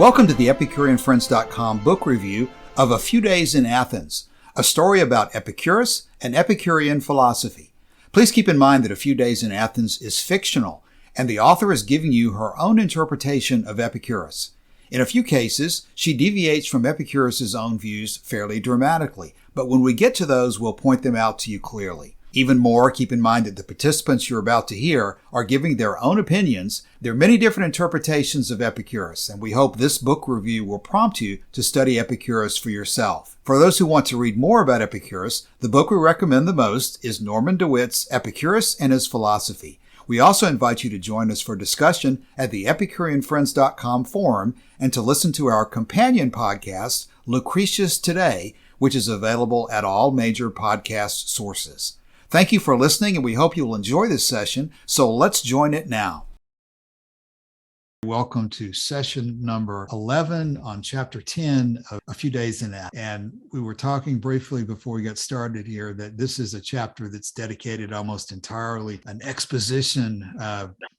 Welcome to the EpicureanFriends.com book review of A Few Days in Athens, a story about Epicurus and Epicurean philosophy. Please keep in mind that A Few Days in Athens is fictional, and the author is giving you her own interpretation of Epicurus. In a few cases, she deviates from Epicurus's own views fairly dramatically, but when we get to those, we'll point them out to you clearly. Even more, keep in mind that the participants you're about to hear are giving their own opinions. There are many different interpretations of Epicurus, and we hope this book review will prompt you to study Epicurus for yourself. For those who want to read more about Epicurus, the book we recommend the most is Norman DeWitt's Epicurus and His Philosophy. We also invite you to join us for discussion at the EpicureanFriends.com forum and to listen to our companion podcast, Lucretius Today, which is available at all major podcast sources. Thank you for listening, and we hope you'll enjoy this session, so let's join it now. Welcome to session number 11 on chapter 10 of A Few Days in Athens. And we were talking briefly before we got started here that this is a chapter that's dedicated almost entirely an exposition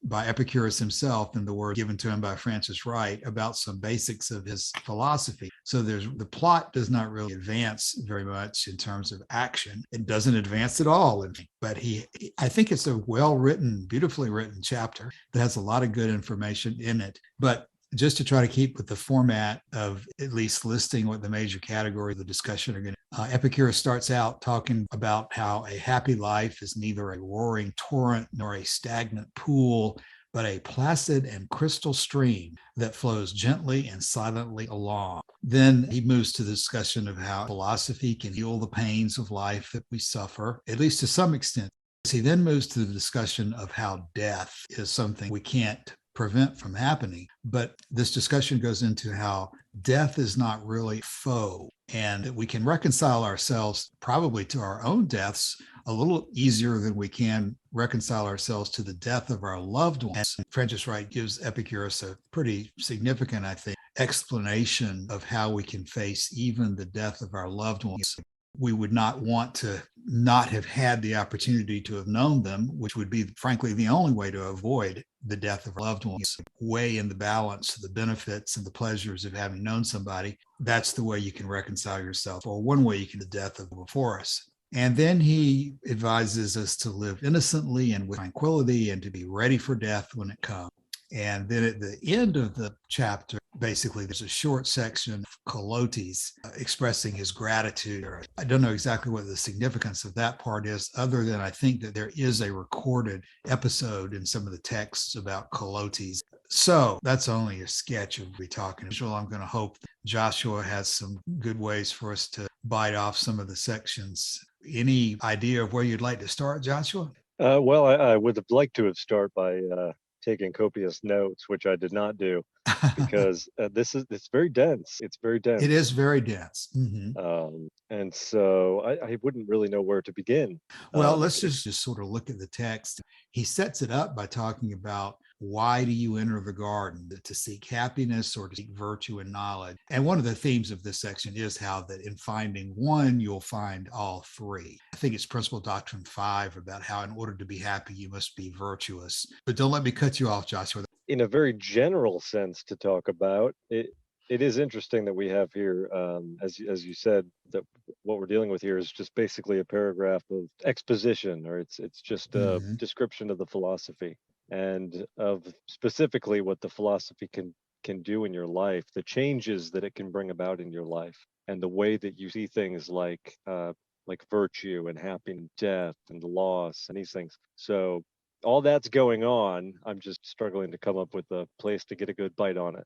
by Epicurus himself, and the word given to him by Frances Wright, about some basics of his philosophy. So the plot does not really advance very much in terms of action. It doesn't advance at all, but I think it's a well-written, beautifully written chapter that has a lot of good information in it. But just to try to keep with the format of at least listing what the major categories of the discussion are going to, Epicurus starts out talking about how a happy life is neither a roaring torrent nor a stagnant pool, but a placid and crystal stream that flows gently and silently along. Then he moves to the discussion of how philosophy can heal the pains of life that we suffer, at least to some extent. He then moves to the discussion of how death is something we can't prevent from happening. But this discussion goes into how death is not really foe, and that we can reconcile ourselves probably to our own deaths a little easier than we can reconcile ourselves to the death of our loved ones. Frances Wright gives Epicurus a pretty significant, I think, explanation of how we can face even the death of our loved ones. We would not want to not have had the opportunity to have known them, which would be, frankly, the only way to avoid the death of our loved ones. Weigh in the balance the benefits and the pleasures of having known somebody. That's the way you can reconcile yourself, or one way you can, the death of before us. And then he advises us to live innocently and with tranquility and to be ready for death when it comes. And then at the end of the chapter, basically, there's a short section of Colotes expressing his gratitude. I don't know exactly what the significance of that part is, other than I think that there is a recorded episode in some of the texts about Colotes. So that's only a sketch of what we're talking. I'm going to hope Joshua has some good ways for us to bite off some of the sections. Any idea of where you'd like to start, Joshua? Well, I would have liked to have started by taking copious notes, which I did not do, because it's very dense. It's very dense. It is very dense. Mm-hmm. And so I wouldn't really know where to begin. Well, let's just sort of look at the text. He sets it up by talking about, why do you enter the garden? To seek happiness or to seek virtue and knowledge? And one of the themes of this section is how that in finding one, you'll find all three. I think it's Principle Doctrine 5 about how in order to be happy, you must be virtuous. But don't let me cut you off, Joshua. In a very general sense to talk about, it is interesting that we have here, as you said, that what we're dealing with here is just basically a paragraph of exposition, or it's just a description of the philosophy and of specifically what the philosophy can do in your life, the changes that it can bring about in your life, and the way that you see things like virtue and happiness, death and loss and these things. So all that's going on. I'm just struggling to come up with a place to get a good bite on it.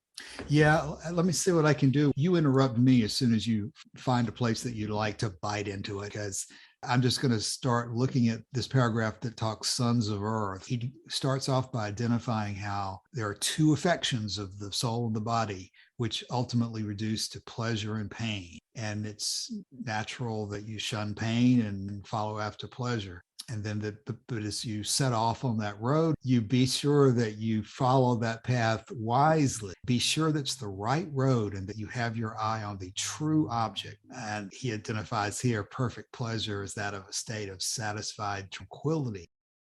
Yeah, let me see what I can do. You interrupt me as soon as you find a place that you'd like to bite into it, because I'm just going to start looking at this paragraph that talks sons of earth. He starts off by identifying how there are two affections of the soul and the body, which ultimately reduce to pleasure and pain. And it's natural that you shun pain and follow after pleasure. And then but as you set off on that road, you be sure that you follow that path wisely. Be sure that's the right road and that you have your eye on the true object. And he identifies here perfect pleasure as that of a state of satisfied tranquility.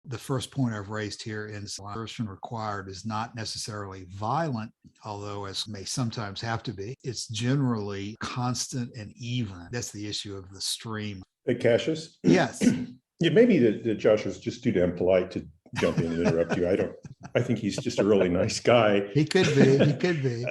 The first point I've raised here in exertion required is not necessarily violent, although as may sometimes have to be. It's generally constant and even. That's the issue of the stream. Hey, Cassius? Yes. Yeah, maybe that Josh was just too damn polite to jump in and interrupt you. I think he's just a really nice guy. He could be.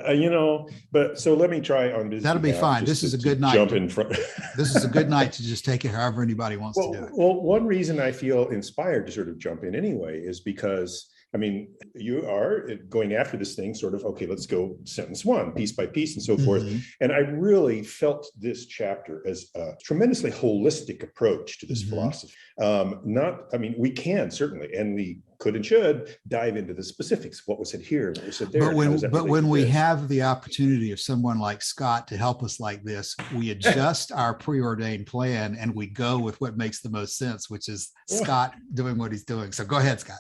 But so let me try on this. That'll be fine. This is a good night. Jump in front. This is a good night to just take it however anybody wants to do it. Well, one reason I feel inspired to sort of jump in anyway is because, I mean, you are going after this thing sort of, okay, let's go sentence one, piece by piece and so forth. And I really felt this chapter as a tremendously holistic approach to this philosophy. We can certainly, and we could and should dive into the specifics. What was said here? What was said there? But when we have the opportunity of someone like Scott to help us like this, we adjust our preordained plan and we go with what makes the most sense, which is Scott doing what he's doing. So go ahead, Scott.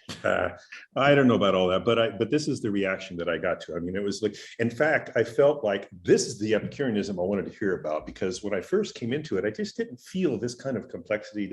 I don't know about all that, but this is the reaction that I got to. I mean, it was like, in fact, I felt like this is the Epicureanism I wanted to hear about, because when I first came into it, I just didn't feel this kind of complexity,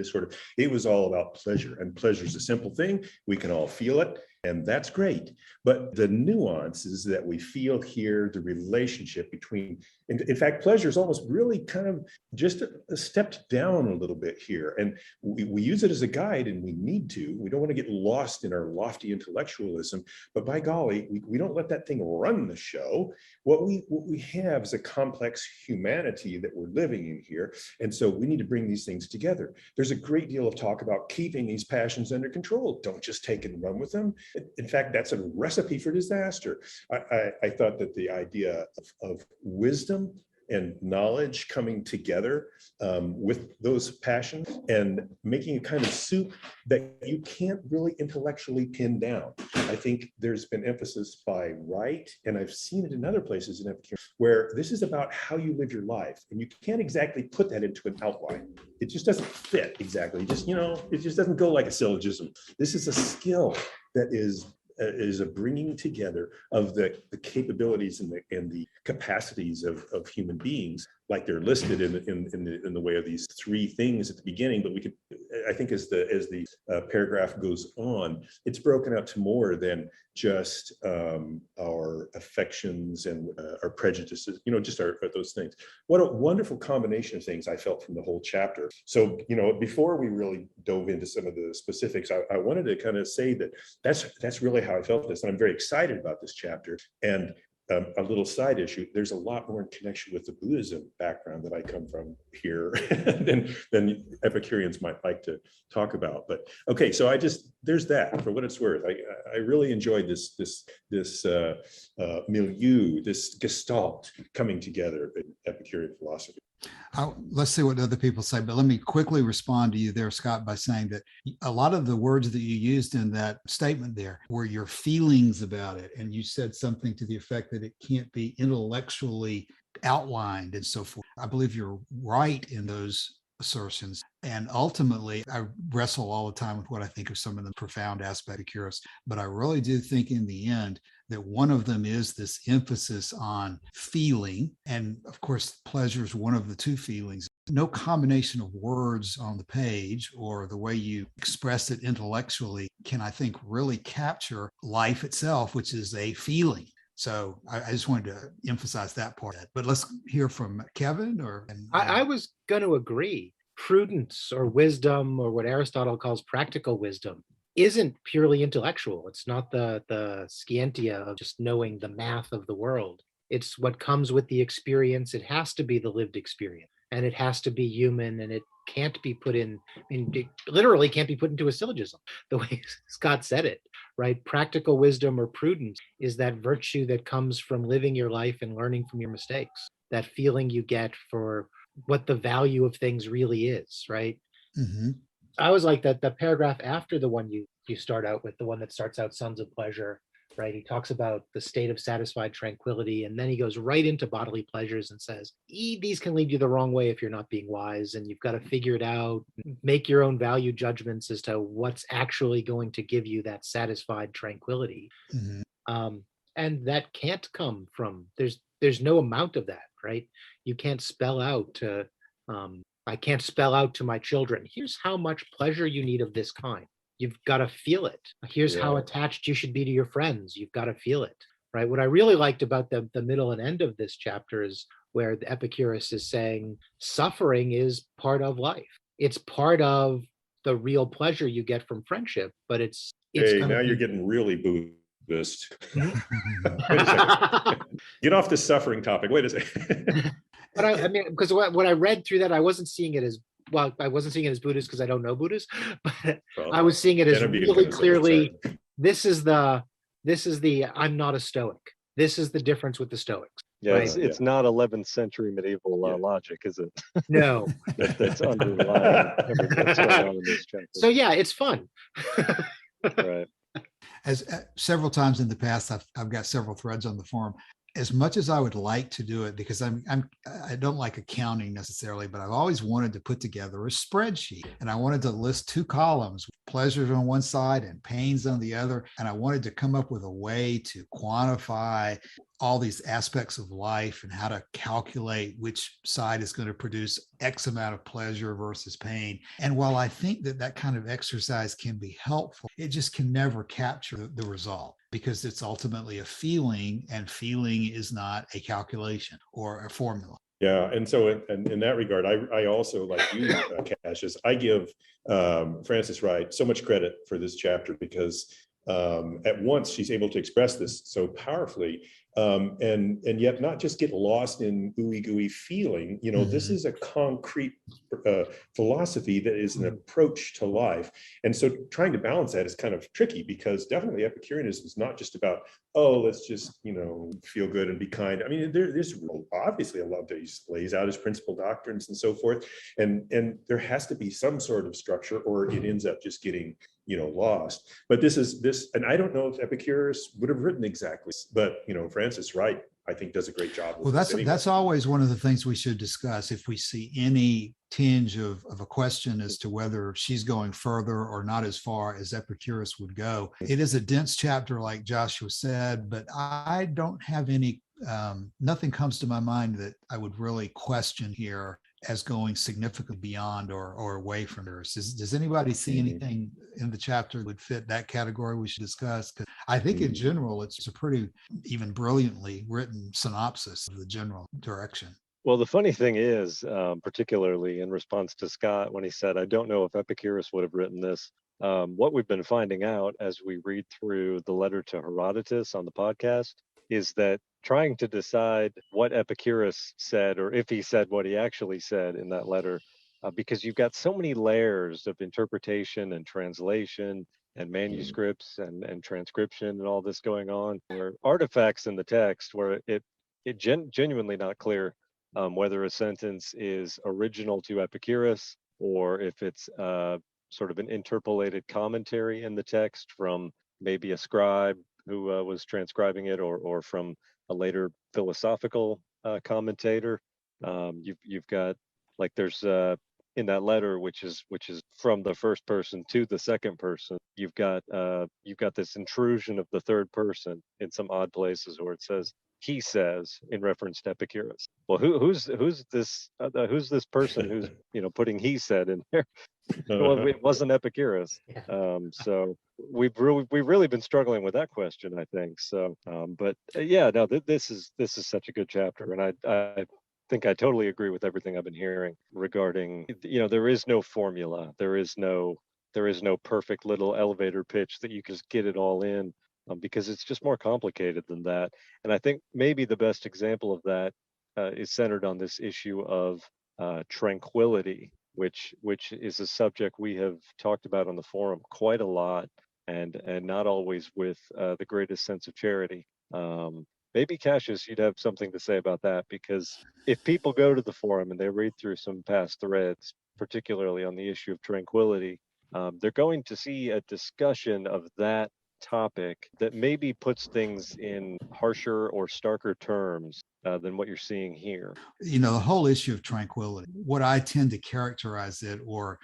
it was all about pleasure, and pleasure is a simple thing. We can all feel it, and that's great. But the nuances that we feel here, the relationship between, in fact, pleasure is almost really kind of just stepped down a little bit here. And we use it as a guide, and we need to. We don't want to get lost in our lofty intellectualism, but by golly, we don't let that thing run the show. What we have is a complex humanity that we're living in here. And so we need to bring these things together. There's a great deal of talk about keeping these passions under control. Don't just take and run with them. In fact, that's a recipe for disaster. I thought that the idea of wisdom and knowledge coming together with those passions and making a kind of soup that you can't really intellectually pin down. I think there's been emphasis by Wright, and I've seen it in other places in Epicurus, where this is about how you live your life, and you can't exactly put that into an outline. It just doesn't fit exactly. It just doesn't go like a syllogism. This is a skill that is a bringing together of the capabilities and the capacities of human beings, like they're listed in the way of these three things at the beginning. But we could, I think, as the paragraph goes on, it's broken out to more than just our affections and our prejudices, just those things. What a wonderful combination of things I felt from the whole chapter. So, before we really dove into some of the specifics, I wanted to kind of say that that's really how I felt this, and I'm very excited about this chapter. And a little side issue, there's a lot more in connection with the Buddhism background that I come from here than Epicureans might like to talk about. But okay, so there's that for what it's worth. I really enjoyed this milieu, this gestalt coming together in Epicurean philosophy. Let's see what other people say, but let me quickly respond to you there, Scott, by saying that a lot of the words that you used in that statement there were your feelings about it. And you said something to the effect that it can't be intellectually outlined and so forth. I believe you're right in those assertions. And ultimately, I wrestle all the time with what I think of some of the profound aspects of Epicurus, but I really do think in the end that one of them is this emphasis on feeling. And of course, pleasure is one of the two feelings. No combination of words on the page or the way you express it intellectually can, I think, really capture life itself, which is a feeling. So I just wanted to emphasize that part of it. But let's hear from Kevin. I was going to agree. Prudence or wisdom, or what Aristotle calls practical wisdom, isn't purely intellectual. It's not the scientia of just knowing the math of the world. It's what comes with the experience. It has to be the lived experience, and it has to be human, and it can't be put in, it literally can't be put into a syllogism, the way Scott said it, right? Practical wisdom or prudence is that virtue that comes from living your life and learning from your mistakes, that feeling you get for what the value of things really is, right? Mm-hmm. I was like that the paragraph after the one you start out with, the one that starts out sons of pleasure, right? He talks about the state of satisfied tranquility, and then he goes right into bodily pleasures and says, these can lead you the wrong way if you're not being wise, and you've got to figure it out, make your own value judgments as to what's actually going to give you that satisfied tranquility. Mm-hmm. And that can't come from, there's no amount of that, right? You can't spell out I can't spell out to my children, here's how much pleasure you need of this kind. You've got to feel it. Here's how Yeah. attached you should be to your friends. You've got to feel it, right? What I really liked about the middle and end of this chapter is where the Epicurus is saying suffering is part of life. It's part of the real pleasure you get from friendship, but it's Hey, going to now you're be. getting really Buddhist. Mhm. Wait a second. Get off this suffering topic. Wait a second. But I mean, because when I read through that, I wasn't seeing it as, well, I wasn't seeing it as Buddhist because I don't know Buddhist, but Well, I was seeing it as then I'm being really kind of silly. clearly, Sorry. this is the I'm not a Stoic. This is the difference with the Stoics. Yeah, Right. it's not 11th century medieval Yeah. logic, is it? No. That's underlying everything that's going on in this chapter. So yeah, it's fun. Right. As several times in the past, I've got several threads on the forum. As much as I would like to do it, because I don't like accounting necessarily, but I've always wanted to put together a spreadsheet, and I wanted to list two columns, pleasures on one side and pains on the other, and I wanted to come up with a way to quantify all these aspects of life and how to calculate which side is going to produce X amount of pleasure versus pain. And while I think that kind of exercise can be helpful, it just can never capture the result, because it's ultimately a feeling, and feeling is not a calculation or a formula. Yeah, and so in that regard, I also, like you, Cassius, I give Frances Wright so much credit for this chapter, because at once she's able to express this so powerfully, and yet not just get lost in ooey gooey feeling. You know, this is a concrete philosophy that is an approach to life, and so trying to balance that is kind of tricky, because definitely Epicureanism is not just about, oh, let's just, you know, feel good and be kind. I mean, there's obviously a lot that he lays out his principal doctrines and so forth, and there has to be some sort of structure, or it ends up just getting, you know, lost. But this, and I don't know if Epicurus would have written exactly, but, you know, Frances Wright, I think, does a great job with Well, this anyway. that's always one of the things we should discuss. If we see any tinge of a question as to whether she's going further or not as far as Epicurus would go. It is a dense chapter, like Joshua said, but I don't have any, nothing comes to my mind that I would really question here as going significantly beyond or away from hers. Does anybody see anything in the chapter that would fit that category we should discuss? Because I think in general, it's a pretty even brilliantly written synopsis of the general direction. Well, the funny thing is, particularly in response to Scott, when he said, I don't know if Epicurus would have written this, what we've been finding out as we read through the letter to Herodotus on the podcast is that trying to decide what Epicurus said, or if he said what he actually said in that letter, because you've got so many layers of interpretation and translation and manuscripts and transcription and all this going on, where artifacts in the text where it genuinely not clear whether a sentence is original to Epicurus, or if it's sort of an interpolated commentary in the text from maybe a scribe who was transcribing it, or from a later philosophical commentator. You've got, like, there's in that letter, which is from the first person to the second person, you've got this intrusion of the third person in some odd places where it says he says, in reference to Epicurus. Well, who's this person who's, you know, putting he said in there? Well, it wasn't Epicurus. So we've really been struggling with that question, I think. So, but yeah, no, this is such a good chapter, and I think I totally agree with everything I've been hearing regarding, you know, there is no formula, there is no perfect little elevator pitch that you can just get it all in. Because it's just more complicated than that. And I think maybe the best example of that is centered on this issue of tranquility, which is a subject we have talked about on the forum quite a lot, and not always with the greatest sense of charity. Maybe, Cassius, you'd have something to say about that, because if people go to the forum and they read through some past threads, particularly on the issue of tranquility, they're going to see a discussion of that topic that maybe puts things in harsher or starker terms than what you're seeing here. The whole issue of tranquility, what I tend to characterize it or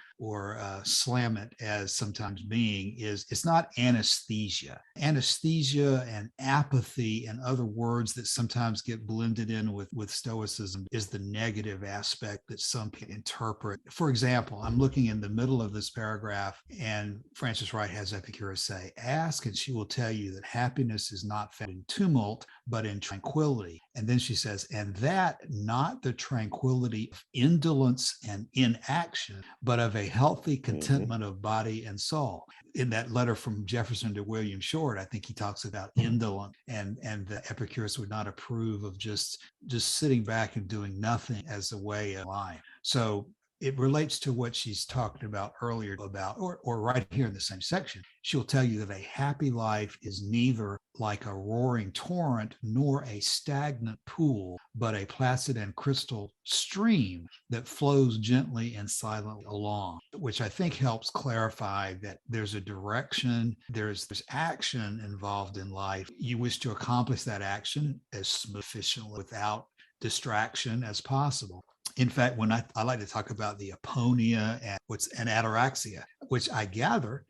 slam it as sometimes being is it's not anesthesia. Anesthesia and apathy and other words that sometimes get blended in with stoicism is the negative aspect that some can interpret. For example, I'm looking in the middle of this paragraph, and Frances Wright has Epicurus say, "Ask and she will tell you that happiness is not found in tumult, but in tranquility." And then she says, "And that not the tranquility of indolence and inaction, but of a healthy contentment of body and soul." In that letter from Jefferson to William Short, I think he talks about indolent, and the Epicurus would not approve of just sitting back and doing nothing as a way of life. So it relates to what she's talked about earlier about, or right here in the same section. She'll tell you that a happy life is neither like a roaring torrent nor a stagnant pool, but a placid and crystal stream that flows gently and silently along, which I think helps clarify that there's a direction, there's action involved in life. You wish to accomplish that action as efficiently without distraction as possible. In fact, when I like to talk about the aponia and an ataraxia, which I gather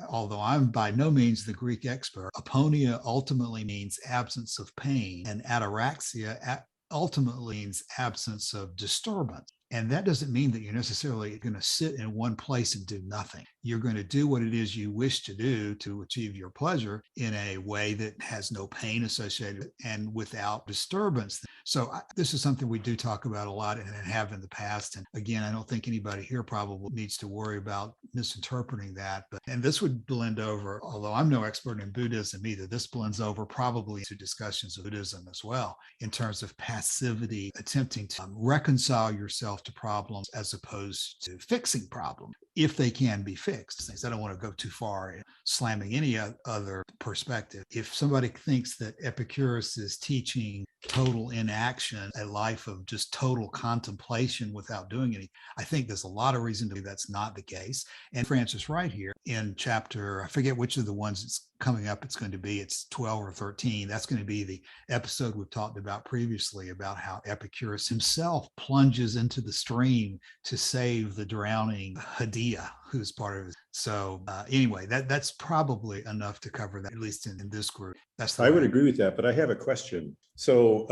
although I'm by no means the Greek expert, aponia ultimately means absence of pain, and ataraxia ultimately means absence of disturbance. And that doesn't mean that you're necessarily going to sit in one place and do nothing. You're going to do what it is you wish to do to achieve your pleasure in a way that has no pain associated and without disturbance. So this is something we do talk about a lot and have in the past. And again, I don't think anybody here probably needs to worry about misinterpreting that. And this would blend over, although I'm no expert in Buddhism either, this blends over probably into discussions of Buddhism as well, in terms of passivity, attempting to reconcile yourself to problems as opposed to fixing problems if they can be fixed. I don't want to go too far in slamming any other perspective. If somebody thinks that Epicurus is teaching total inaction, a life of just total contemplation without doing anything, I think there's a lot of reason to believe that's not the case. And Frances Wright here in chapter, I forget which of the ones it's coming up, it's going to be, it's 12 or 13. That's going to be the episode we've talked about previously about how Epicurus himself plunges into the stream to save the drowning Adea, who's part of it. So anyway, that's probably enough to cover that, at least in this group. I would agree with that, but I have a question. So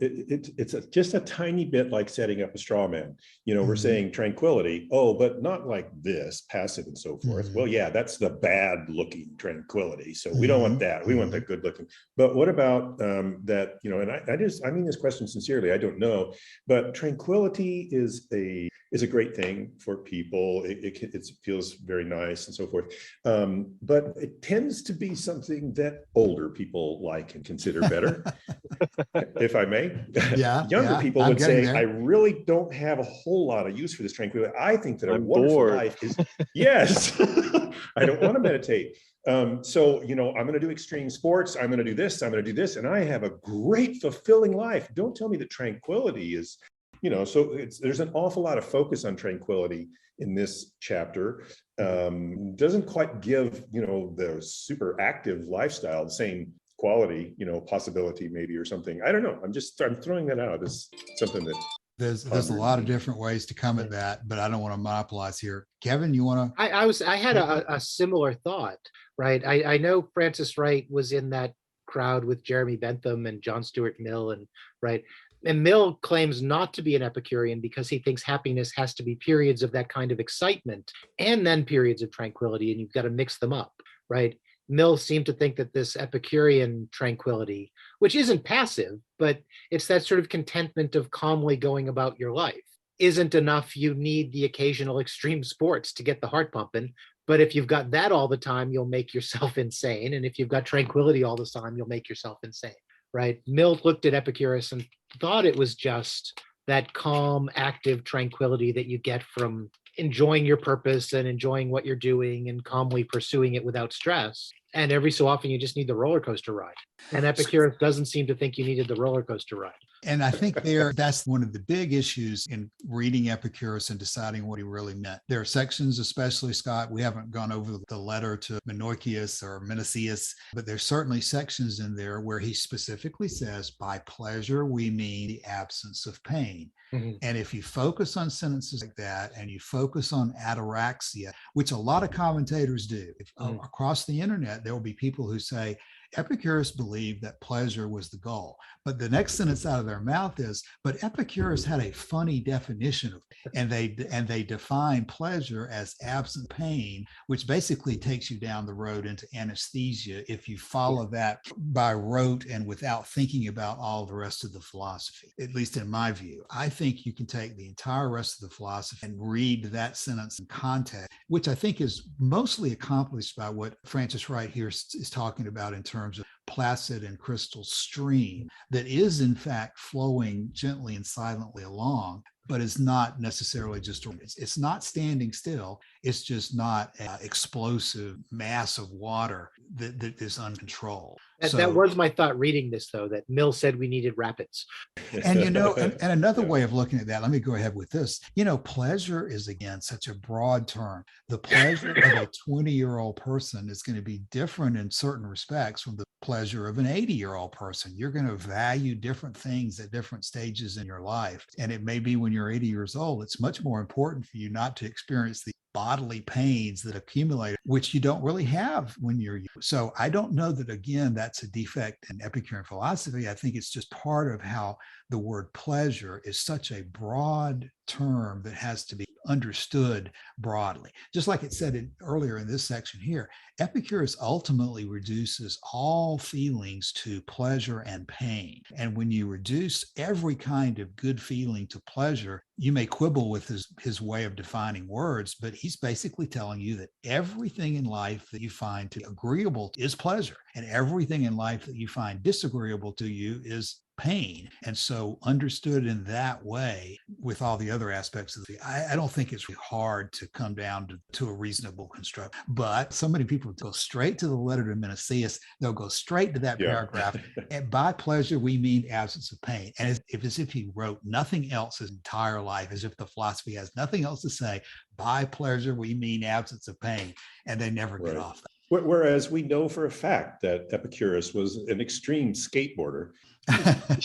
it's just a tiny bit like setting up a straw man. We're saying tranquility, but not like this, passive and so forth. Well, yeah, that's the bad looking tranquility. So we don't want that. We want the good looking. But what about that, and I mean this question sincerely, I don't know, but tranquility is a great thing for people. It feels very nice and so forth. But it tends to be something that older people like and consider better, if I may. Younger people would say, I really don't have a whole lot of use for this tranquility. I think that a wonderful life is, yes, I don't want to meditate. So, I'm going to do extreme sports. I'm going to do this. I'm going to do this. And I have a great, fulfilling life. Don't tell me that tranquility is, so there's an awful lot of focus on tranquility in this chapter. Doesn't quite give, the super active lifestyle the same quality, possibility maybe or something. I don't know. I'm throwing that out as something that there's a lot of different ways to come at that, but I don't want to monopolize here. Kevin, you want to? I had a similar thought, right? I know Frances Wright was in that crowd with Jeremy Bentham and John Stuart Mill, and right. And Mill claims not to be an Epicurean because he thinks happiness has to be periods of that kind of excitement and then periods of tranquility, and you've got to mix them up, right? Mill seemed to think that this Epicurean tranquility, which isn't passive, but it's that sort of contentment of calmly going about your life, isn't enough. You need the occasional extreme sports to get the heart pumping. But if you've got that all the time, you'll make yourself insane. And if you've got tranquility all the time, you'll make yourself insane. Right? Mill looked at Epicurus and thought it was just that calm, active tranquility that you get from enjoying your purpose and enjoying what you're doing and calmly pursuing it without stress. And every so often, you just need the roller coaster ride. And Epicurus doesn't seem to think you needed the roller coaster ride. And I think that's one of the big issues in reading Epicurus and deciding what he really meant. There are sections, especially, Scott, we haven't gone over the letter to Menocius or Menicius, but there's certainly sections in there where he specifically says, by pleasure, we mean the absence of pain. Mhm. And if you focus on sentences like that and you focus on ataraxia, which a lot of commentators do, across the internet, there will be people who say, Epicurus believed that pleasure was the goal. But the next sentence out of their mouth is, but Epicurus had a funny definition of it. And they define pleasure as absent pain, which basically takes you down the road into anesthesia if you follow that by rote and without thinking about all the rest of the philosophy, at least in my view. I think you can take the entire rest of the philosophy and read that sentence in context, which I think is mostly accomplished by what Frances Wright here is talking about in terms of placid and crystal stream that is in fact flowing gently and silently along, but is not necessarily just, it's not standing still. It's just not an explosive mass of water that is uncontrolled. That was my thought reading this, though, that Mill said we needed rapids. And, and another way of looking at that, let me go ahead with this. Pleasure is, again, such a broad term. The pleasure of a 20-year-old person is going to be different in certain respects from the pleasure of an 80-year-old person. You're going to value different things at different stages in your life. And it may be when you're 80 years old, it's much more important for you not to experience the bodily pains that accumulate, which you don't really have when you're young. So I don't know that, again, that's a defect in Epicurean philosophy. I think it's just part of how the word pleasure is such a broad term that has to be understood broadly. Just like it said earlier in this section here, Epicurus ultimately reduces all feelings to pleasure and pain. And when you reduce every kind of good feeling to pleasure, you may quibble with his way of defining words, but he's basically telling you that everything in life that you find agreeable is pleasure, and everything in life that you find disagreeable to you is pain. And so understood in that way, with all the other aspects of I don't think it's really hard to come down to a reasonable construct. But so many people go straight to the letter to Menicius. They'll go straight to that paragraph. And by pleasure, we mean absence of pain. And as if he wrote nothing else his entire life, as if the philosophy has nothing else to say. By pleasure, we mean absence of pain. And they never get off that. Whereas we know for a fact that Epicurus was an extreme skateboarder,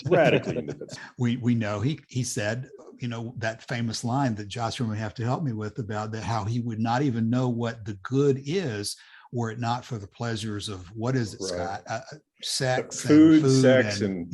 radically independent. We know he said, that famous line that Joshua may have to help me with about how he would not even know what the good is were it not for the pleasures of, what is it, Scott? Sex, food, sex, and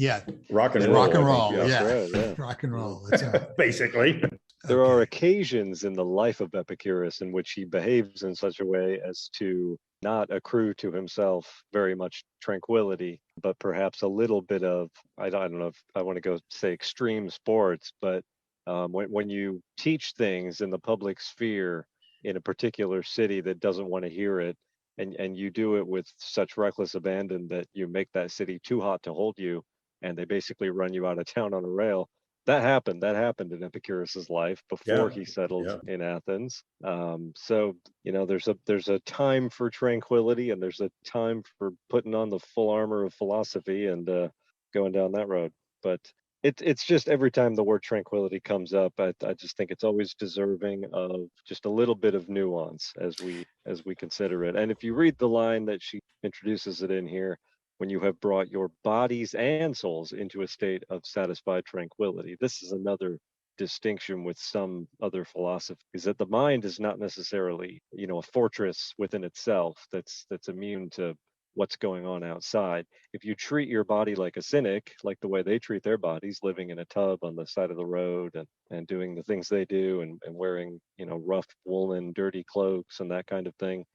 rock and roll. Roll. Right. Rock and roll. That's right. Basically. There are occasions in the life of Epicurus in which he behaves in such a way as to not accrue to himself very much tranquility, but perhaps a little bit of, I don't know if I want to go say extreme sports, but when you teach things in the public sphere in a particular city that doesn't want to hear it, and you do it with such reckless abandon that you make that city too hot to hold you, and they basically run you out of town on a rail. That happened in Epicurus's life before he settled in Athens. So there's a time for tranquility, and there's a time for putting on the full armor of philosophy and going down that road. But it's just every time the word tranquility comes up, I just think it's always deserving of just a little bit of nuance as we consider it. And if you read the line that she introduces it in here, when you have brought your bodies and souls into a state of satisfied tranquility. This is another distinction with some other philosophy, is that the mind is not necessarily, a fortress within itself that's immune to what's going on outside. If you treat your body like a cynic, like the way they treat their bodies, living in a tub on the side of the road and doing the things they do and wearing, rough woolen, dirty cloaks and that kind of thing,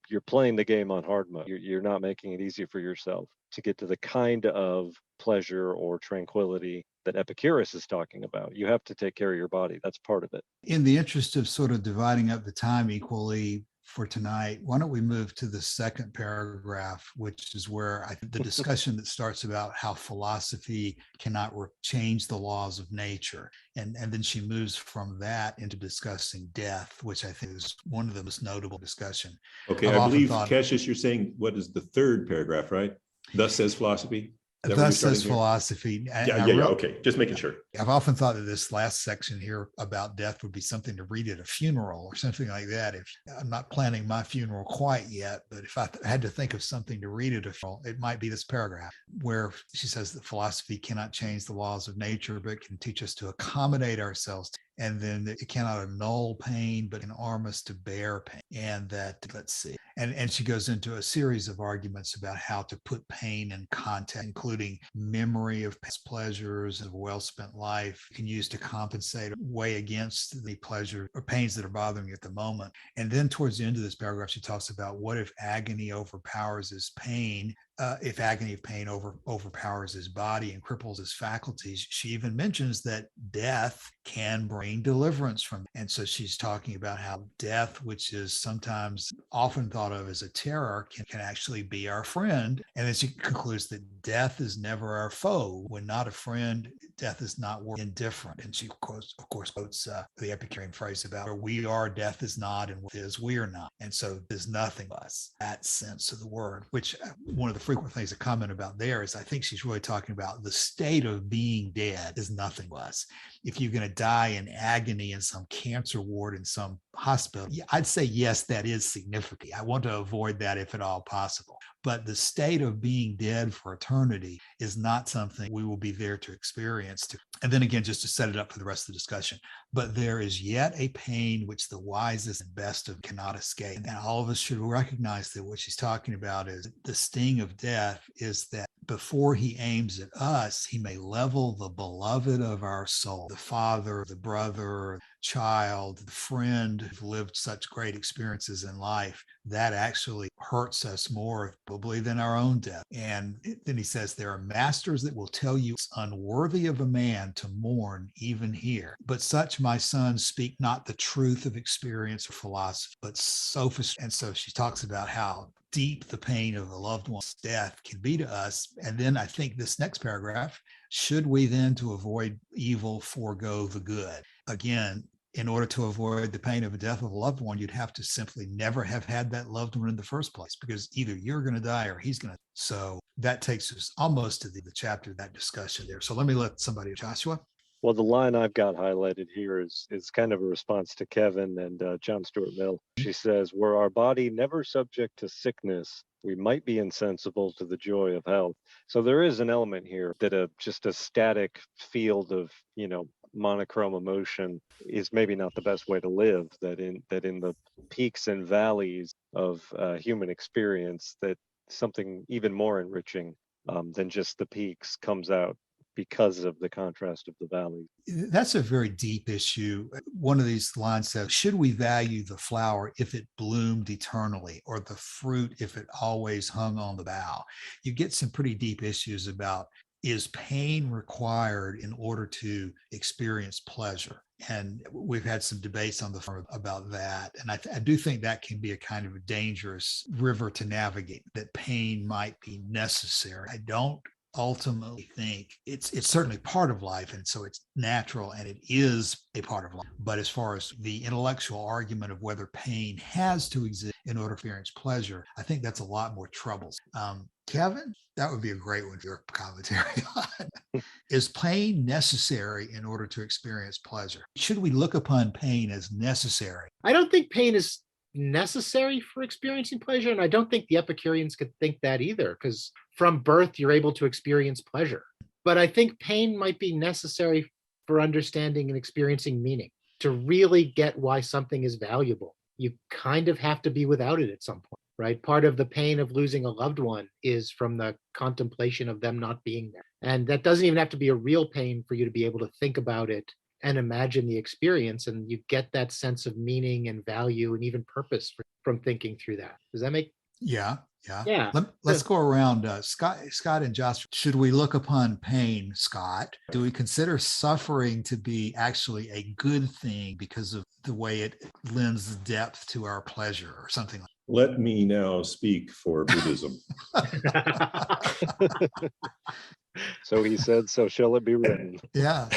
you're playing the game on hard mode. You're not making it easy for yourself to get to the kind of pleasure or tranquility that Epicurus is talking about. You have to take care of your body. That's part of it. In the interest of sort of dividing up the time equally for tonight, why don't we move to the second paragraph, which is where I think the discussion that starts about how philosophy cannot change the laws of nature. And then she moves from that into discussing death, which I think is one of the most notable discussion. Okay, I believe, Cassius, you're saying what is the third paragraph, right? Thus says philosophy. Is that where you're Thus says starting here? philosophy. And Yeah, I yeah, yeah. wrote- Okay, just making sure. I've often thought that this last section here about death would be something to read at a funeral or something like that. If I'm not planning my funeral quite yet, but if I had to think of something to read at a funeral, it might be this paragraph where she says that philosophy cannot change the laws of nature, but can teach us to accommodate ourselves. And then it cannot annul pain, but can arm us to bear pain. And that, let's see. And she goes into a series of arguments about how to put pain in context, including memory of past pleasures of well-spent life you can use to compensate, weigh against the pleasure or pains that are bothering you at the moment. And then towards the end of this paragraph, she talks about what if agony overpowers his pain, if agony of pain overpowers his body and cripples his faculties. She even mentions that death can bring deliverance from it. And so she's talking about how death, which is sometimes often thought of as a terror, can actually be our friend. And then she concludes that death is never our foe. When not a friend, death is not indifferent. And she quotes the Epicurean phrase about where we are, death is not, and what is, we are not. And so there's nothing less, that sense of the word, which one of the frequent things to comment about there is I think she's really talking about the state of being dead is nothing less. If you're going to die in agony in some cancer ward in some hospital, I'd say, yes, that is significant. I want to avoid that if at all possible. But the state of being dead for eternity is not something we will be there to experience. And then again, just to set it up for the rest of the discussion, but there is yet a pain which the wisest and best of cannot escape. And all of us should recognize that what she's talking about is the sting of death is that before he aims at us, he may level the beloved of our soul, the father, the brother, child, the friend who've lived such great experiences in life. That actually hurts us more probably than our own death. And then he says, there are masters that will tell you it's unworthy of a man to mourn even here. But such, my son, speak not the truth of experience or philosophy, but sophistry. And so she talks about how deep the pain of a loved one's death can be to us. And then I think this next paragraph, should we then to avoid evil forego the good? Again, in order to avoid the pain of the death of a loved one, you'd have to simply never have had that loved one in the first place, because either you're going to die or he's going to. So that takes us almost to the chapter, that discussion there. So let me let somebody, Joshua. Well, the line I've got highlighted here is kind of a response to Kevin and John Stuart Mill. She says, were our body never subject to sickness, we might be insensible to the joy of health. So there is an element here that just a static field of, monochrome emotion is maybe not the best way to live, that in the peaks and valleys of human experience, that something even more enriching than just the peaks comes out because of the contrast of the valley. That's a very deep issue. One of these lines says, should we value the flower if it bloomed eternally, or the fruit if it always hung on the bough? You get some pretty deep issues about, is pain required in order to experience pleasure? And we've had some debates on the forum about that. And I do think that can be a kind of a dangerous river to navigate, that pain might be necessary. I don't ultimately think it's certainly part of life, and so it's natural and it is a part of life. But as far as the intellectual argument of whether pain has to exist in order to experience pleasure, I think that's a lot more troublesome. Kevin, that would be a great one for your commentary on. Is pain necessary in order to experience pleasure? Should we look upon pain as necessary? I don't think pain is necessary for experiencing pleasure, and I don't think the Epicureans could think that either, because from birth you're able to experience pleasure. But I think pain might be necessary for understanding and experiencing meaning. To really get why something is valuable, you kind of have to be without it at some point, right? Part of the pain of losing a loved one is from the contemplation of them not being there. And that doesn't even have to be a real pain for you to be able to think about it and imagine the experience, and you get that sense of meaning and value and even purpose from thinking through that. Does that make? Yeah. Let's So, go around. Scott and Josh, should we look upon pain, Scott? Do we consider suffering to be actually a good thing because of the way it lends depth to our pleasure or something like that? Let me now speak for Buddhism. So he said, so shall it be written. Yeah.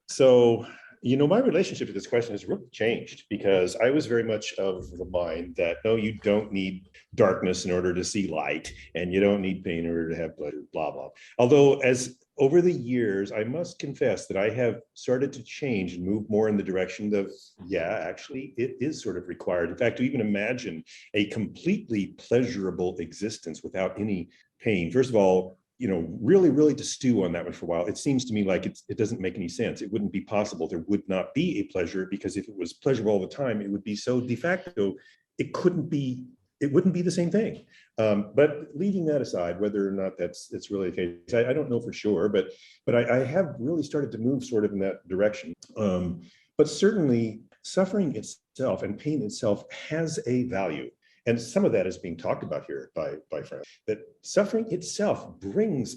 So My relationship to this question has really changed, because I was very much of the mind that, no, you don't need darkness in order to see light, and you don't need pain in order to have pleasure, blah, blah. Although, as over the years, I must confess that I have started to change and move more in the direction of, yeah, actually, it is sort of required. In fact, to even imagine a completely pleasurable existence without any pain, first of all, really, really to stew on that one for a while. It seems to me like it doesn't make any sense. It wouldn't be possible. There would not be a pleasure, because if it was pleasurable all the time, it would be so de facto, it wouldn't be the same thing. But leaving that aside, whether or not it's really the case, I don't know for sure, but I have really started to move sort of in that direction. But certainly suffering itself and pain itself has a value. And some of that is being talked about here by Frances, that suffering itself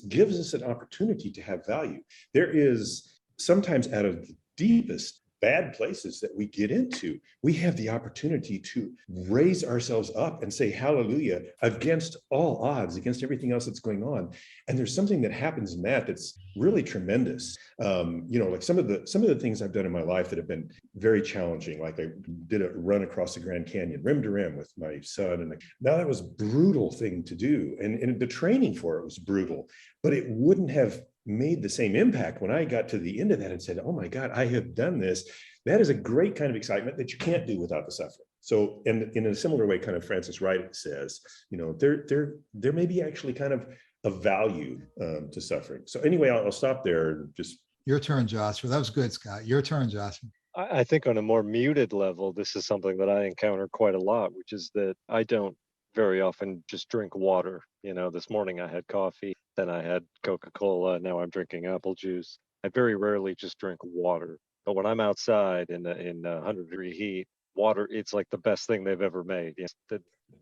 gives us an opportunity to have value. There is sometimes, out of the deepest bad places that we get into, we have the opportunity to raise ourselves up and say hallelujah against all odds, against everything else that's going on. And there's something that happens in that that's really tremendous. Like some of the things I've done in my life that have been very challenging, like I did a run across the Grand Canyon rim to rim with my son, and now that was a brutal thing to do, and the training for it was brutal, but it wouldn't have made the same impact when I got to the end of that and said, oh my God, I have done this. That is a great kind of excitement that you can't do without the suffering. So, and in a similar way, kind of Frances Wright says, there may be actually kind of a value to suffering. So anyway, I'll stop there and just. Your turn, Joshua. That was good, Scott. Your turn, Joshua. I think on a more muted level, this is something that I encounter quite a lot, which is that I don't very often just drink water. This morning I had coffee, then I had Coca-Cola, now I'm drinking apple juice. I very rarely just drink water. But when I'm outside in 100-degree heat, water, it's like the best thing they've ever made.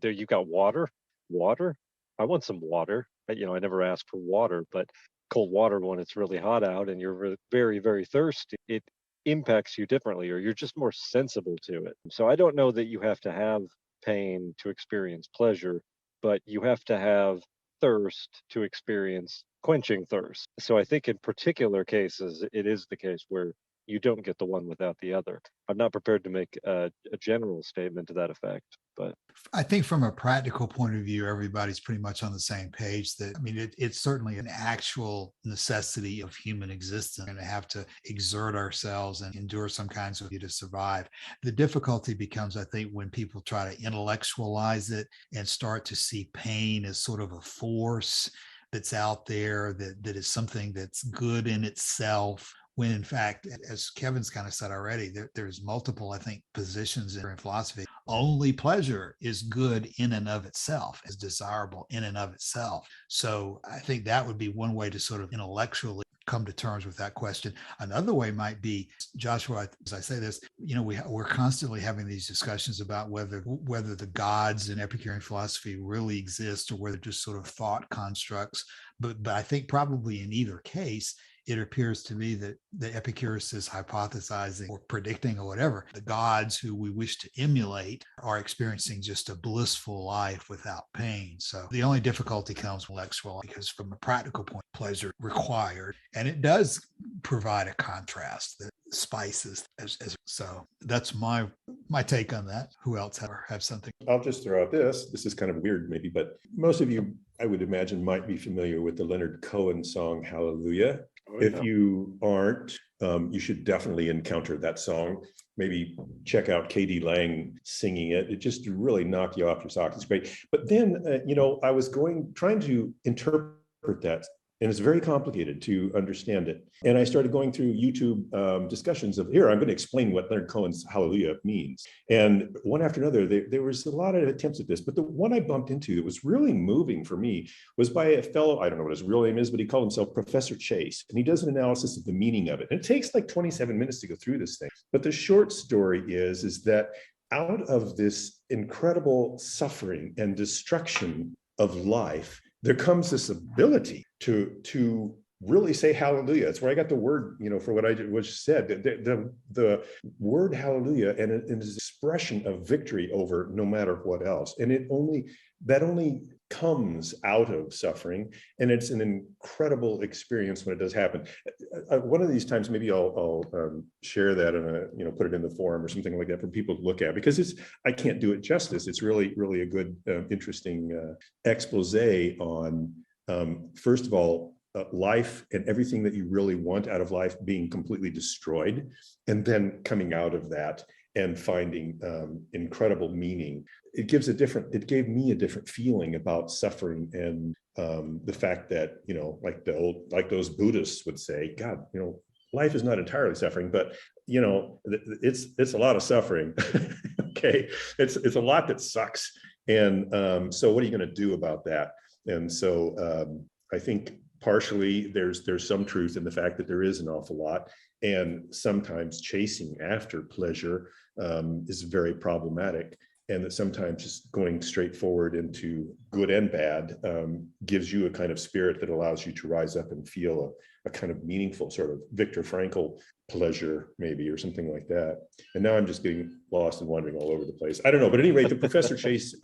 There you got water? Water? I want some water. I never ask for water, but cold water when it's really hot out and you're very, very thirsty, it impacts you differently, or you're just more sensible to it. So I don't know that you have to have pain to experience pleasure, but you have to have thirst to experience quenching thirst. So I think in particular cases, it is the case where you don't get the one without the other. I'm not prepared to make a general statement to that effect, but I think from a practical point of view, everybody's pretty much on the same page that, it's certainly an actual necessity of human existence, and to have to exert ourselves and endure some kinds of to survive. The difficulty becomes, I think, when people try to intellectualize it and start to see pain as sort of a force that's out there, that is something that's good in itself, when in fact, as Kevin's kind of said already, there's multiple, I think, positions in philosophy. Only pleasure is good in and of itself, is desirable in and of itself. So I think that would be one way to sort of intellectually come to terms with that question. Another way might be, Joshua, as I say this, we're constantly having these discussions about whether the gods in Epicurean philosophy really exist, or whether just sort of thought constructs. But I think probably in either case, it appears to me that the Epicurus is hypothesizing or predicting, or whatever, the gods who we wish to emulate are experiencing just a blissful life without pain. So the only difficulty comes intellectual, because from a practical point, pleasure required, and it does provide a contrast that spices as so. That's my take on that. Who else have something? I'll just throw out this is kind of weird maybe, but most of you, I would imagine, might be familiar with the Leonard Cohen song Hallelujah. If you aren't, you should definitely encounter that song. Maybe check out K.D. Lang singing it. It just really knocked you off your socks. It's great. But then, I was trying to interpret that, and it's very complicated to understand it. And I started going through YouTube discussions of, here, I'm going to explain what Leonard Cohen's Hallelujah means. And one after another, there was a lot of attempts at this. But the one I bumped into that was really moving for me was by a fellow, I don't know what his real name is, but he called himself Professor Chase. And he does an analysis of the meaning of it. And it takes like 27 minutes to go through this thing. But the short story is that out of this incredible suffering and destruction of life, there comes this ability to really say hallelujah. That's where I got the word, for what I was said. The word hallelujah, and it is an expression of victory over no matter what else. And that only comes out of suffering, and it's an incredible experience when it does happen. One of these times, maybe I'll share that and put it in the forum or something like that for people to look at, because I can't do it justice. It's really a good, interesting expose on first of all, life and everything that you really want out of life being completely destroyed, and then coming out of that and finding incredible meaning. It gave me a different feeling about suffering, and the fact that, like those Buddhists would say, God, life is not entirely suffering, but it's a lot of suffering. Okay, it's a lot that sucks, and so what are you going to do about that? And so I think partially there's some truth in the fact that there is an awful lot, and sometimes chasing after pleasure is very problematic, and that sometimes just going straight forward into good and bad gives you a kind of spirit that allows you to rise up and feel a kind of meaningful sort of Viktor Frankl pleasure, maybe, or something like that. And now I'm just getting lost and wandering all over the place. I don't know, but at any rate, the Professor Chase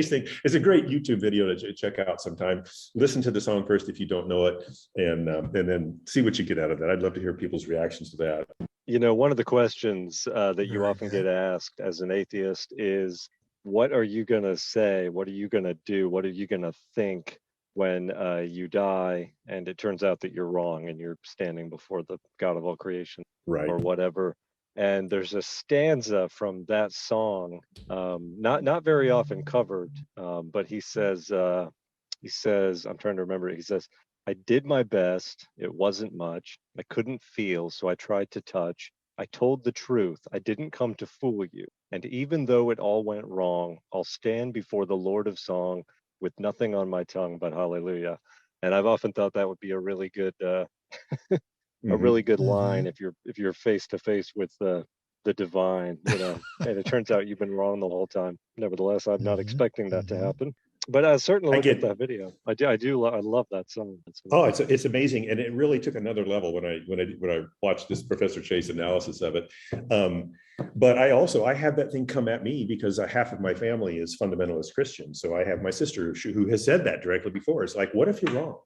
thing is a great YouTube video to check out sometime. Listen to the song first if you don't know it, and then see what you get out of that. I'd love to hear people's reactions to that. One of the questions that you often get asked as an atheist is, what are you going to say? What are you going to do? What are you going to think when you die and it turns out that you're wrong and you're standing before the God of all creation, right, or whatever? And there's a stanza from that song, not very often covered, but he says, I'm trying to remember it. He says, I did my best. It wasn't much. I couldn't feel, so I tried to touch. I told the truth. I didn't come to fool you. And even though it all went wrong, I'll stand before the Lord of Song with nothing on my tongue but hallelujah. And I've often thought that would be a really good a really good line if you're face to face with the divine, and it turns out you've been wrong the whole time. Nevertheless, I'm not expecting that to happen. But I certainly look at that video. I love that song. Oh, it's amazing, and it really took another level when I watched this Professor Chase analysis of it. But I have that thing come at me because half of my family is fundamentalist Christian. So I have my sister who has said that directly before. It's like, what if you're wrong?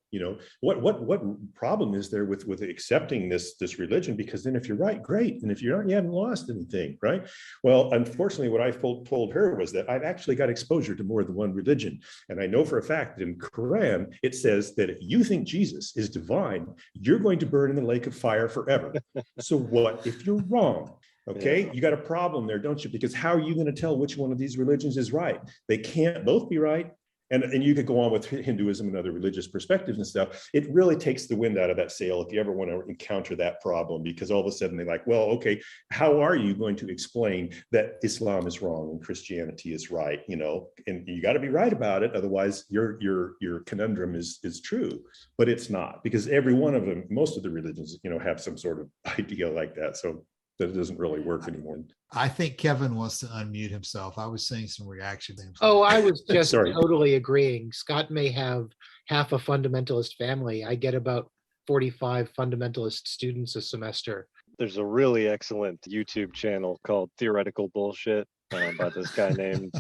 What problem is there with accepting this religion? Because then if you're right, great, and if you're not, you haven't lost anything, right? Well, unfortunately, what I told her was that I've actually got exposure to more than one religion. And I know for a fact that in Quran, it says that if you think Jesus is divine, you're going to burn in the lake of fire forever. So what if you're wrong? Okay, yeah. You got a problem there, don't you? Because how are you going to tell which one of these religions is right? They can't both be right. And you could go on with Hinduism and other religious perspectives and stuff. It really takes the wind out of that sail if you ever want to encounter that problem, because all of a sudden they're like, well, okay, how are you going to explain that Islam is wrong and Christianity is right? And you got to be right about it. Otherwise, your conundrum is true, but it's not, because every one of them, most of the religions, have some sort of idea like that. So that it doesn't really work anymore. I think Kevin wants to unmute himself. I was seeing some reaction to him. Oh, I was just totally agreeing. Scott may have half a fundamentalist family. I get about 45 fundamentalist students a semester. There's a really excellent YouTube channel called Theoretical Bullshit by this guy named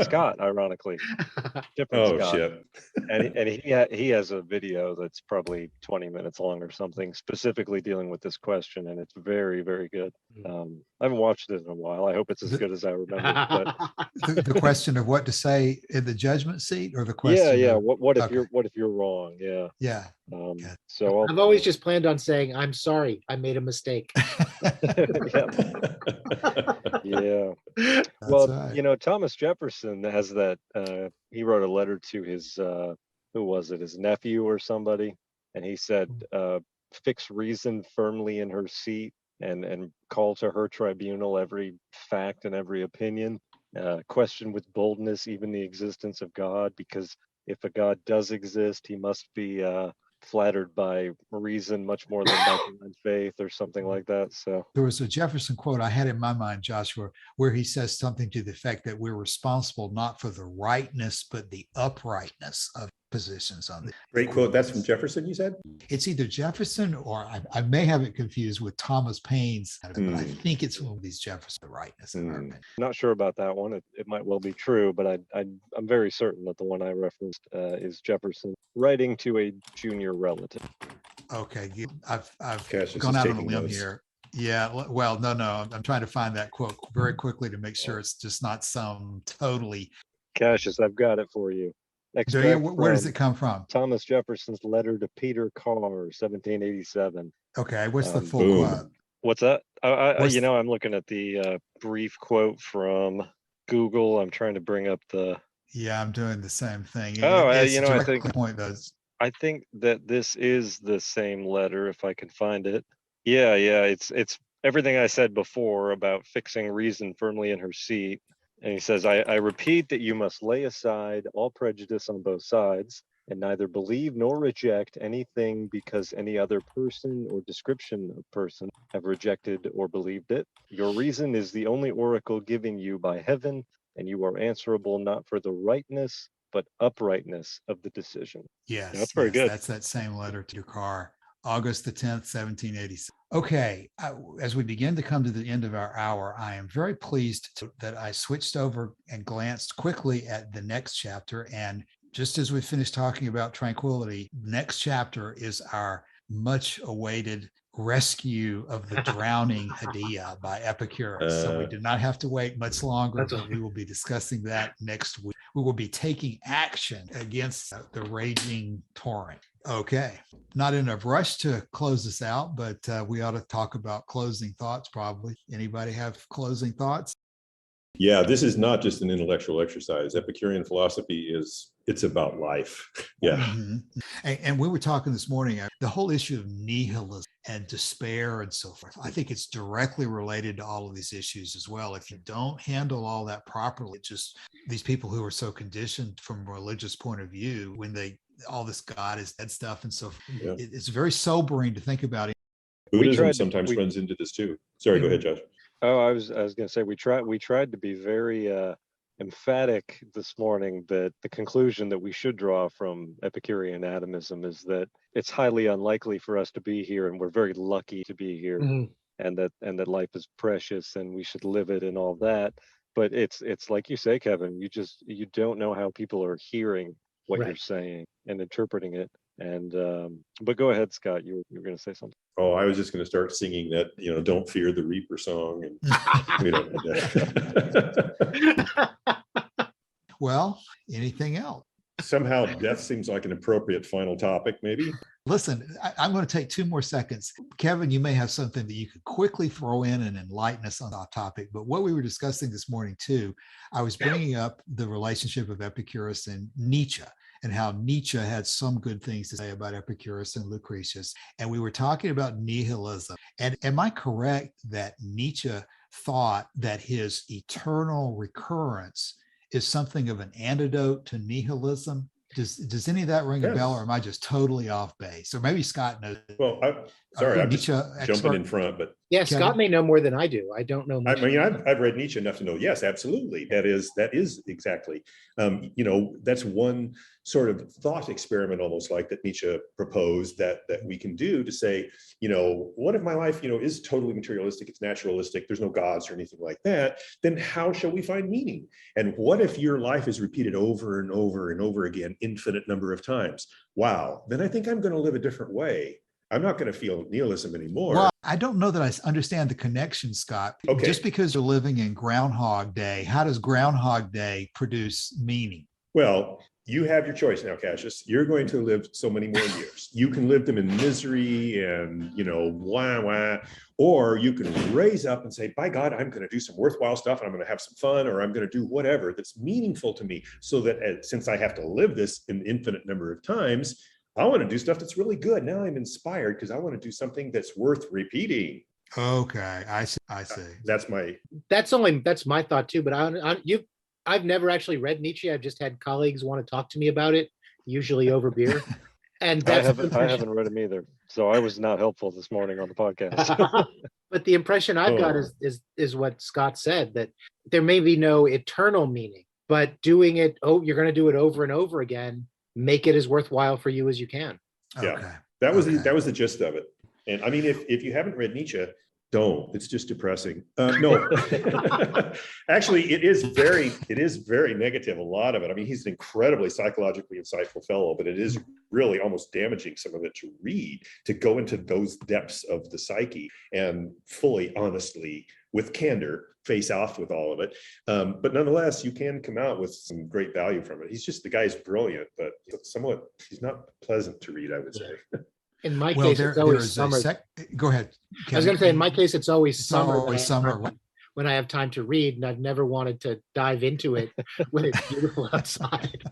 Scott, ironically. Different Scott. Shit. And he has a video that's probably 20 minutes long or something, specifically dealing with this question, and it's very, very good. I haven't watched it in a while. I hope it's as good as I remember. But the question of what to say in the judgment seat, or the question? Yeah. What if you're wrong? Yeah. Yeah. So I've always just planned on saying, I'm sorry, I made a mistake. Yeah. Well, right. Thomas Jefferson has that. He wrote a letter to his who was it? His nephew or somebody, and he said, "Fix reason firmly in her seat, and call to her tribunal every fact and every opinion. Question with boldness even the existence of God, because if a God does exist, he must be flattered by reason much more than by faith," or something like that. So there was a Jefferson quote I had in my mind, Joshua, where he says something to the effect that we're responsible not for the rightness but the uprightness of positions on this. Great quote. That's from Jefferson, you said? It's either Jefferson or I may have it confused with Thomas Paine's, but I think it's one of these Jefferson rightness. Not sure about that one. It might well be true, but I'm very certain that the one I referenced is Jefferson writing to a junior relative. Okay, I've Cassius gone is out on a taking limb notes. here. Yeah, well, no, I'm trying to find that quote very quickly to make sure it's just not some totally. Cassius, I've got it for you. Where does it come from? Thomas Jefferson's letter to Peter Carr, 1787. Okay, what's the full quote? What's that? I'm looking at the brief quote from Google. I'm trying to bring up the. Yeah, I'm doing the same thing. I think that this is the same letter if I can find it. Yeah, it's everything I said before about fixing reason firmly in her seat. And he says, I repeat that you must lay aside all prejudice on both sides and neither believe nor reject anything because any other person or description of person have rejected or believed it. Your reason is the only oracle given you by heaven, and you are answerable not for the rightness, but uprightness of the decision. Yes, that's very good. That's that same letter to Carr, August the 10th, 1787. Okay, as we begin to come to the end of our hour, I am very pleased that I switched over and glanced quickly at the next chapter. And just as we finished talking about tranquility, next chapter is our much awaited rescue of the drowning Adea by Epicurus. So we did not have to wait much longer, but we will be discussing that next week. We will be taking action against the raging torrent. Okay, not in a rush to close this out, but we ought to talk about closing thoughts probably. Anybody have closing thoughts? Yeah, this is not just an intellectual exercise. Epicurean philosophy it's about life. Yeah. Mm-hmm. And we were talking this morning, the whole issue of nihilism and despair and so forth. I think it's directly related to all of these issues as well. If you don't handle all that properly, just these people who are so conditioned from a religious point of view, when all this God is dead stuff and so forth, it's very sobering to think about it. Buddhism sometimes runs into this too. Sorry, go ahead, Josh. Oh, I was going to say we tried to be very emphatic this morning that the conclusion that we should draw from Epicurean atomism is that it's highly unlikely for us to be here, and we're very lucky to be here, and that life is precious and we should live it and all that. But it's like you say, Kevin, you don't know how people are hearing what you're saying and interpreting it. And but go ahead, Scott, you were going to say something. Oh, I was just going to start singing that, Don't Fear the Reaper song. And we don't need that. Well, anything else? Somehow death seems like an appropriate final topic, maybe. Listen, I'm going to take 2 more seconds. Kevin, you may have something that you could quickly throw in and enlighten us on that topic. But what we were discussing this morning, too, I was bringing up the relationship of Epicurus and Nietzsche, and how Nietzsche had some good things to say about Epicurus and Lucretius. And we were talking about nihilism. And am I correct that Nietzsche thought that his eternal recurrence is something of an antidote to nihilism? Does any of that ring a bell, or am I just totally off base? Or maybe Scott knows. Well, I'm just jumping in front, but yeah, Scott may know more than I do. I don't know much. I mean, I've read Nietzsche enough to know. Yes, absolutely. That is exactly. That's one sort of thought experiment, almost like that Nietzsche proposed that we can do to say, what if my life, is totally materialistic, it's naturalistic, there's no gods or anything like that, then how shall we find meaning? And what if your life is repeated over and over and over again, infinite number of times? Wow, then I think I'm going to live a different way. I'm not going to feel nihilism anymore. Well, I don't know that I understand the connection, Scott. Okay. Just because you're living in Groundhog Day, how does Groundhog Day produce meaning? Well, you have your choice now, Cassius. You're going to live so many more years. You can live them in misery and, wah, or you can raise up and say, by God, I'm going to do some worthwhile stuff and I'm going to have some fun, or I'm going to do whatever that's meaningful to me, so that since I have to live this an infinite number of times, I want to do stuff that's really good. Now I'm inspired because I want to do something that's worth repeating. Okay, I see. That's my thought too. But I've never actually read Nietzsche. I've just had colleagues want to talk to me about it, usually over beer. And I haven't read him either, so I was not helpful this morning on the podcast. But the impression I've got is what Scott said, that there may be no eternal meaning, but doing it, you're going to do it over and over again. make it as worthwhile for you as you can. Yeah. Okay. That was Okay. that was the gist of it. And I mean, if you haven't read Nietzsche, don't. It's just depressing. No, actually, it is very negative. A lot of it. I mean, he's an incredibly psychologically insightful fellow, but it is really almost damaging, some of it, to read, to go into those depths of the psyche and fully, honestly, with candor, face off with all of it. But nonetheless, you can come out with some great value from it. The guy's brilliant, but he's not pleasant to read, I would say. In my Well, case, it's always summer. Go ahead. I was going to say, in my case, it's always summer. Always summer. When I have time to read, and I've never wanted to dive into it when it's beautiful outside.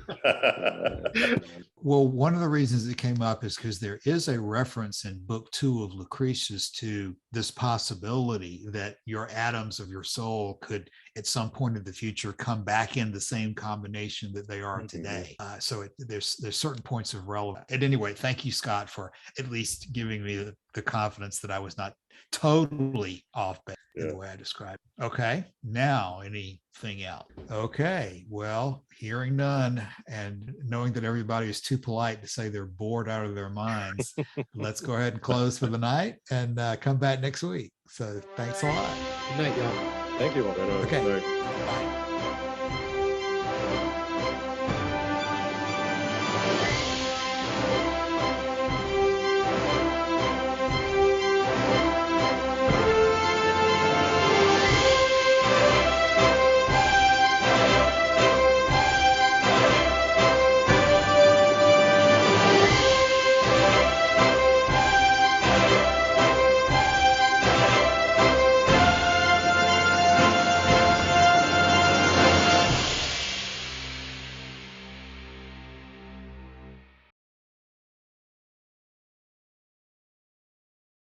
Well, one of the reasons it came up is because there is a reference in book 2 of Lucretius to this possibility that your atoms of your soul could, at some point in the future, come back in the same combination that they are today. So there's certain points of relevance. At any rate, thank you, Scott, for at least giving me the confidence that I was not totally off base in the way I described it. Okay, now anything else? Okay, well, hearing none and knowing that everybody is too polite to say they're bored out of their minds, let's go ahead and close for the night and come back next week. So thanks a lot. Good night, y'all. Thank you. Okay. Bye. Bye.